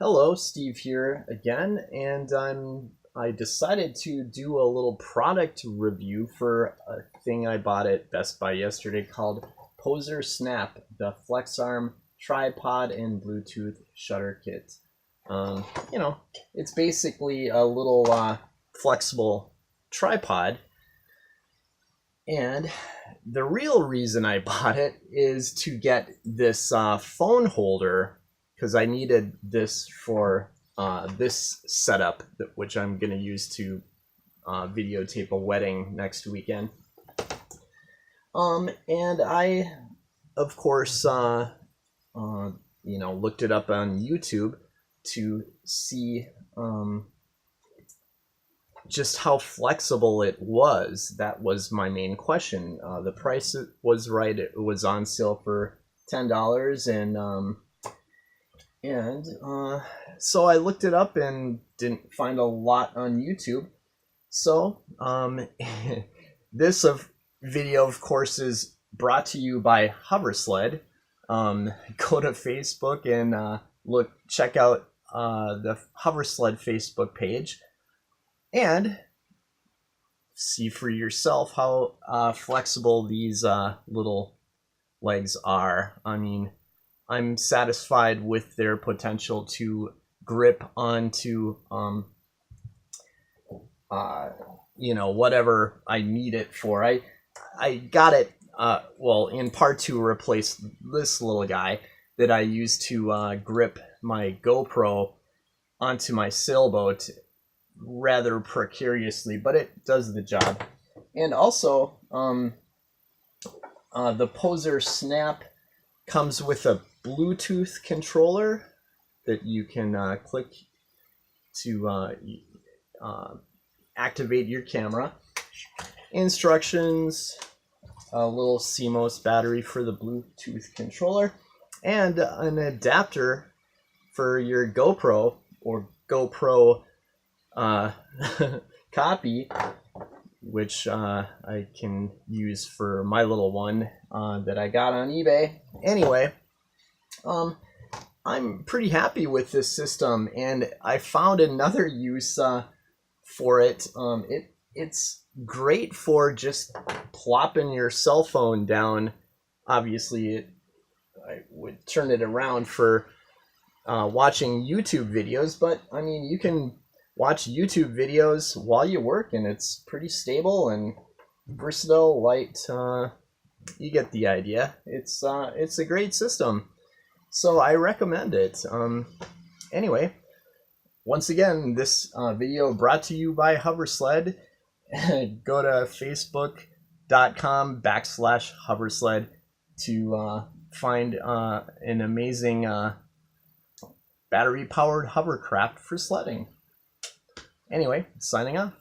Hello, Steve here again, and I decided to do a little product review for a thing I bought at Best Buy yesterday called Poser Snap, the FlexArm tripod and Bluetooth shutter kit. You know, it's basically a little flexible tripod, and the real reason I bought it is to get this phone holder because I needed this for this setup, which I'm going to use to videotape a wedding next weekend. And I, of course, looked it up on YouTube to see just how flexible it was. That was my main question. The price was right. It was on sale for $10, and so I looked it up and didn't find a lot on YouTube. So this video, of course, is brought to you by Hoversled. Go to Facebook and check out the Hoversled Facebook page and see for yourself how flexible these little legs are. I mean, I'm satisfied with their potential to grip onto whatever I need it for. I got it in part to replace this little guy that I use to grip my GoPro onto my sailboat rather precariously, but it does the job. And also the Poser Snap comes with a Bluetooth controller that you can click to activate your camera. Instructions, a little CMOS battery for the Bluetooth controller, and an adapter for your GoPro or GoPro copy, which I can use for my little one that I got on eBay. Anyway, I'm pretty happy with this system, and I found another use for it. It's great for just plopping your cell phone down. Obviously, I would turn it around for watching YouTube videos, but I mean, you can watch YouTube videos while you work, and it's pretty stable and versatile, light. You get the idea. It's a great system, so I recommend it. Anyway, once again, this video brought to you by Hoversled. Go to facebook.com/Hoversled to find an amazing battery-powered hovercraft for sledding. Anyway, signing off.